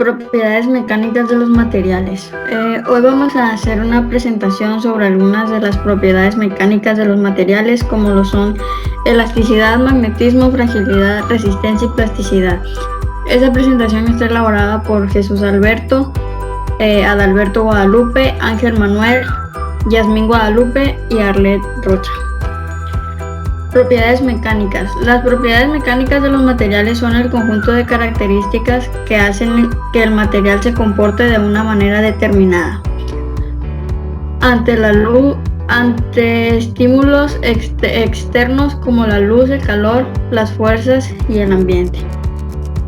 Propiedades mecánicas de los materiales. Hoy vamos a hacer una presentación sobre algunas de las propiedades mecánicas de los materiales, como lo son elasticidad, magnetismo, fragilidad, resistencia y plasticidad. Esta presentación está elaborada por Jesús Alberto, Adalberto Guadalupe, Ángel Manuel, Yasmín Guadalupe y Arlet Rocha. Propiedades mecánicas. Las propiedades mecánicas de los materiales son el conjunto de características que hacen que el material se comporte de una manera determinada ante estímulos externos como la luz, el calor, las fuerzas y el ambiente.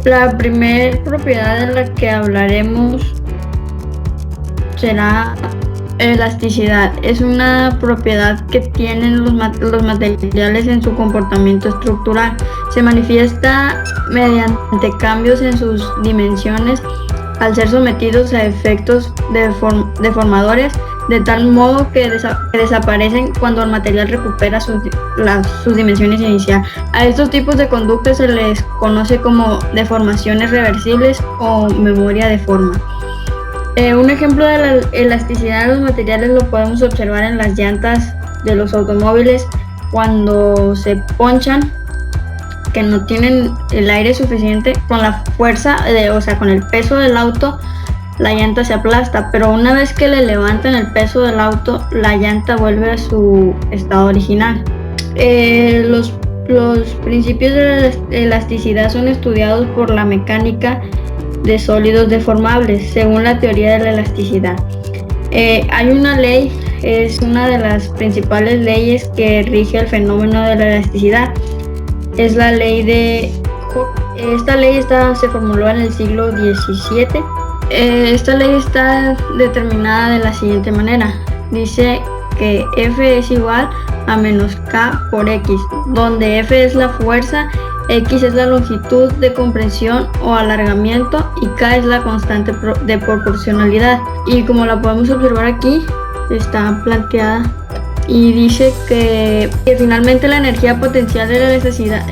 La primera propiedad de la que hablaremos será elasticidad. Es una propiedad que tienen los materiales en su comportamiento estructural. Se manifiesta mediante cambios en sus dimensiones al ser sometidos a efectos deformadores, de tal modo que desaparecen cuando el material recupera sus dimensiones iniciales. A estos tipos de conductas se les conoce como deformaciones reversibles o memoria de forma. Un ejemplo de la elasticidad de los materiales lo podemos observar en las llantas de los automóviles cuando se ponchan, que no tienen el aire suficiente. Con la fuerza, con el peso del auto, la llanta se aplasta, pero una vez que le levantan el peso del auto, la llanta vuelve a su estado original. Los principios de la elasticidad son estudiados por la mecánica de sólidos deformables, según la teoría de la elasticidad. Hay una ley, es una de las principales leyes que rige el fenómeno de la elasticidad. Es la ley de Hooke. Esta ley se formuló en el siglo XVII. Esta ley está determinada de la siguiente manera. Dice que F es igual a menos K por X, donde F es la fuerza, X es la longitud de compresión o alargamiento y K es la constante de proporcionalidad. Y como la podemos observar aquí, está planteada y dice que finalmente la energía potencial de la elasticidad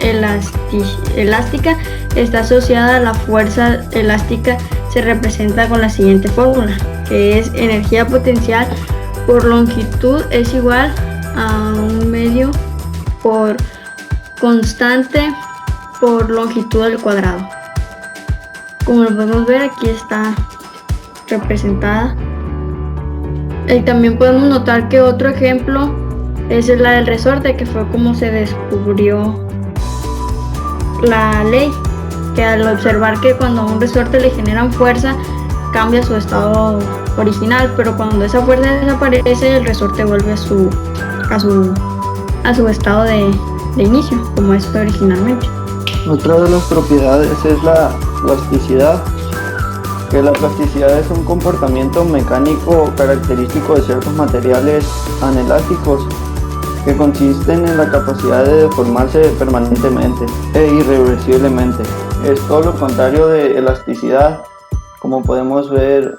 elástica está asociada a la fuerza elástica. Se representa con la siguiente fórmula, que es energía potencial por longitud es igual a 1/2 por constante por longitud al cuadrado. Como lo podemos ver, aquí está representada. Y también podemos notar que otro ejemplo es la del resorte, que fue como se descubrió la ley, que al observar que cuando a un resorte le generan fuerza, cambia su estado original, pero cuando esa fuerza desaparece, el resorte vuelve a su estado de inicio, como es originalmente. Otra de las propiedades es la plasticidad, que la plasticidad es un comportamiento mecánico característico de ciertos materiales anelásticos que consisten en la capacidad de deformarse permanentemente e irreversiblemente. Es todo lo contrario de elasticidad. Como podemos ver,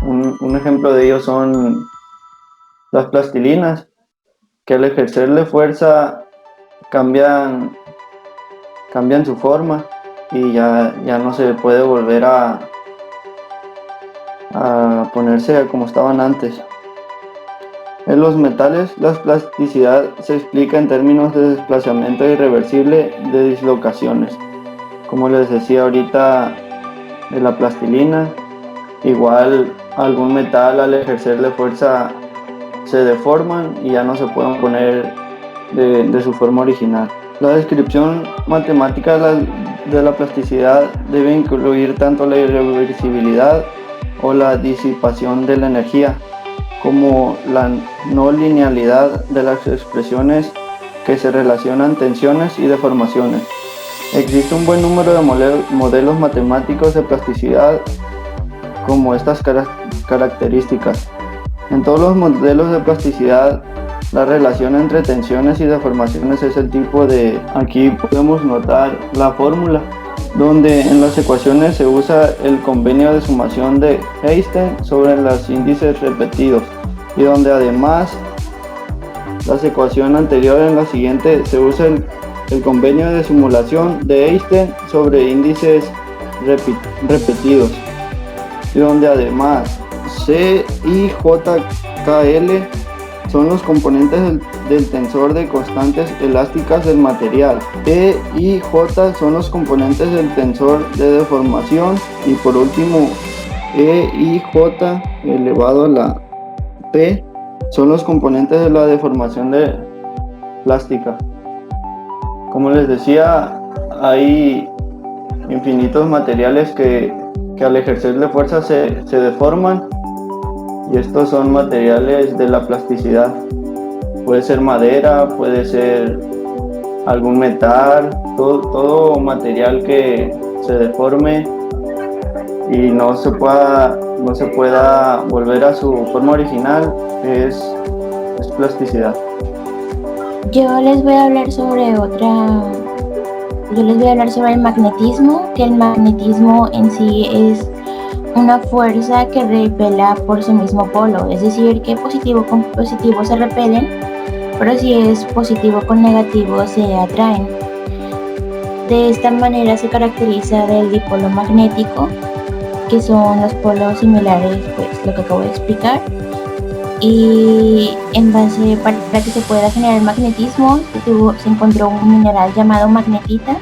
un ejemplo de ello son las plastilinas, que al ejercerle fuerza cambian su forma y ya no se puede volver a ponerse como estaban antes. En los metales, la plasticidad se explica en términos de desplazamiento irreversible de dislocaciones. Como les decía ahorita de la plastilina, igual algún metal al ejercerle fuerza se deforman y ya no se pueden poner de su forma original. La descripción matemática de la plasticidad debe incluir tanto la irreversibilidad o la disipación de la energía, como la no linealidad de las expresiones que se relacionan tensiones y deformaciones. Existe un buen número de modelos matemáticos de plasticidad como estas características. En todos los modelos de plasticidad, la relación entre tensiones y deformaciones es el tipo de... Aquí podemos notar la fórmula, donde en las ecuaciones se usa el convenio de sumación de Einstein sobre los índices repetidos, y donde además la ecuación anterior en la siguiente se usa el convenio de simulación de Einstein sobre índices repetidos, y donde además C y JKL son los componentes del tensor de constantes elásticas del material. E y J son los componentes del tensor de deformación, y por último E y J elevado a la P son los componentes de la deformación plástica. Como les decía, hay infinitos materiales que al ejercerle fuerza se deforman, y estos son materiales de la plasticidad. Puede ser madera, puede ser algún metal, todo material que se deforme y no se pueda volver a su forma original es plasticidad. Yo les voy a hablar sobre el magnetismo, que el magnetismo en sí es una fuerza que repela por su mismo polo, es decir, que positivo con positivo se repelen, pero si es positivo con negativo se atraen. De esta manera se caracteriza del dipolo magnético, que son los polos similares, pues lo que acabo de explicar. Y en base, para que se pueda generar magnetismo, se encontró un mineral llamado magnetita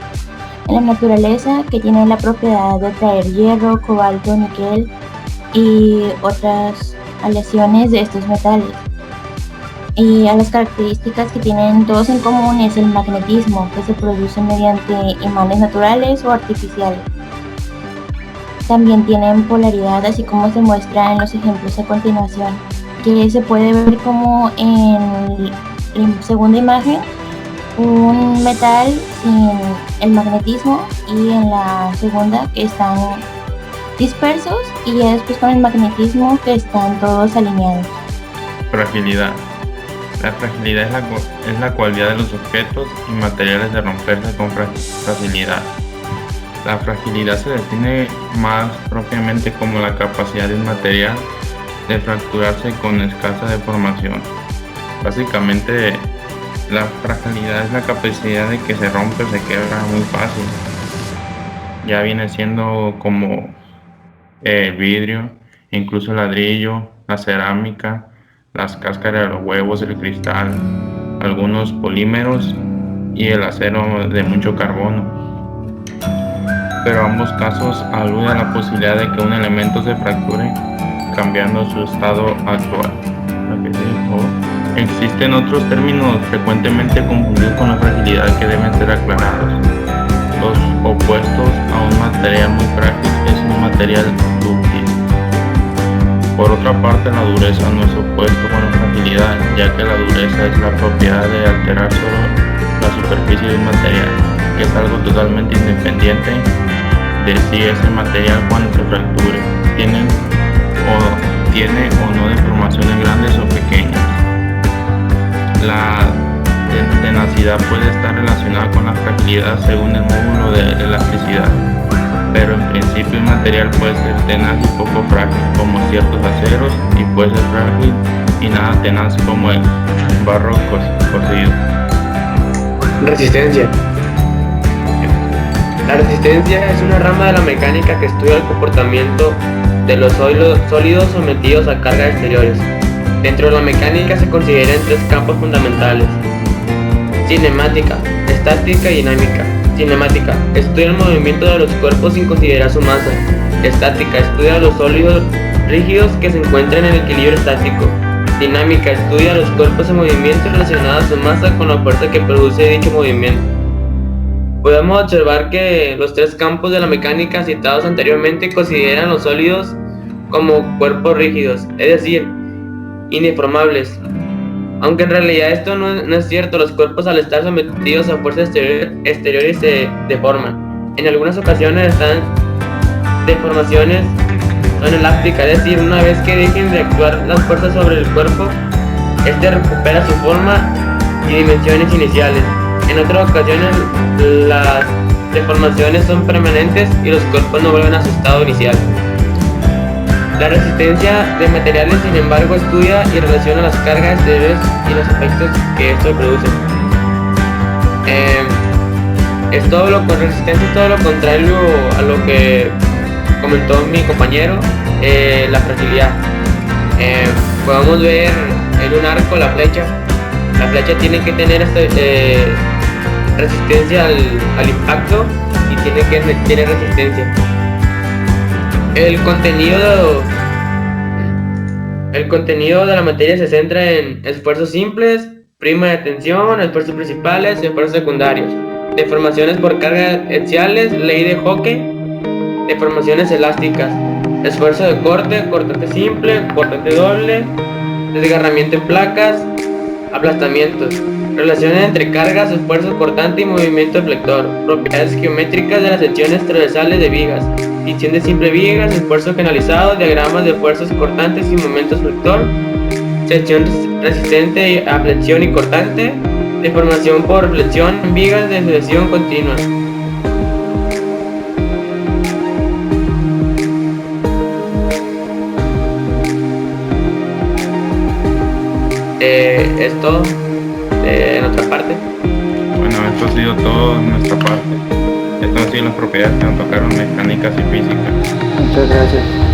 en la naturaleza, que tiene la propiedad de atraer hierro, cobalto, níquel y otras aleaciones de estos metales. Y a las características que tienen todos en común es el magnetismo, que se produce mediante imanes naturales o artificiales. También tienen polaridad, así como se muestra en los ejemplos a continuación, que se puede ver como en la segunda imagen, un metal sin el magnetismo, y en la segunda que están dispersos, y ya después con el magnetismo que están todos alineados. Fragilidad. La fragilidad es la cualidad de los objetos y materiales de romperse con facilidad. La fragilidad se define más propiamente como la capacidad de un material de fracturarse con escasa deformación. Básicamente, la fragilidad es la capacidad de que se rompe o se quiebra muy fácil. Ya viene siendo como el vidrio, incluso el ladrillo, la cerámica, las cáscaras de los huevos, el cristal, algunos polímeros y el acero de mucho carbono. Pero ambos casos aluden a la posibilidad de que un elemento se fracture cambiando su estado actual. Existen otros términos frecuentemente confundidos con la fragilidad que deben ser aclarados. Los opuestos a un material muy frágil es un material dúctil. Por otra parte, la dureza no es opuesto con la fragilidad, ya que la dureza es la propiedad de alterar solo la superficie de un material, que es algo totalmente independiente de si ese material, cuando se fracture, tiene o no deformaciones grandes o pequeñas. La tenacidad puede estar relacionada con la fragilidad según el módulo de elasticidad, pero en principio el material puede ser tenaz y poco frágil, como ciertos aceros, y puede ser frágil y nada tenaz, como el barro cocido. Resistencia. La resistencia es una rama de la mecánica que estudia el comportamiento de los sólidos sometidos a cargas exteriores. Dentro de la mecánica se consideran tres campos fundamentales: cinemática, estática y dinámica. Cinemática: estudia el movimiento de los cuerpos sin considerar su masa. Estática: estudia los sólidos rígidos que se encuentran en equilibrio estático. Dinámica: estudia los cuerpos en movimiento relacionados a su masa con la fuerza que produce dicho movimiento. Podemos observar que los tres campos de la mecánica citados anteriormente consideran los sólidos como cuerpos rígidos, es decir, indeformables. Aunque en realidad esto no es cierto, los cuerpos, al estar sometidos a fuerzas exteriores se deforman. En algunas ocasiones estas deformaciones son elásticas, es decir, una vez que dejen de actuar las fuerzas sobre el cuerpo, este recupera su forma y dimensiones iniciales. En otras ocasiones las deformaciones son permanentes y los cuerpos no vuelven a su estado inicial. La resistencia de materiales, sin embargo, estudia y relaciona las cargas exteriores y los efectos que esto produce. Es todo lo con resistencia, es todo lo contrario a lo que comentó mi compañero, la fragilidad. Podemos ver en un arco la flecha. La flecha tiene que tener resistencia al impacto y tiene resistencia. El contenido de la materia se centra en esfuerzos simples, prima de tensión, esfuerzos principales y esfuerzos secundarios, deformaciones por cargas axiales, ley de Hooke, deformaciones elásticas, esfuerzo de cortante simple, cortante doble, desgarramiento en placas, aplastamientos, relaciones entre cargas, esfuerzo cortante y movimiento deflector, propiedades geométricas de las secciones transversales de vigas, distinción de simple vigas, esfuerzo canalizado, diagramas de fuerzas cortantes y momentos flector, sección resistente a flexión y cortante, deformación por flexión en vigas de sucesión continua. Es todo de nuestra parte. Bueno, esto ha sido todo de nuestra parte. Estas han sido las propiedades que nos tocaron mecánicas y físicas. Muchas gracias.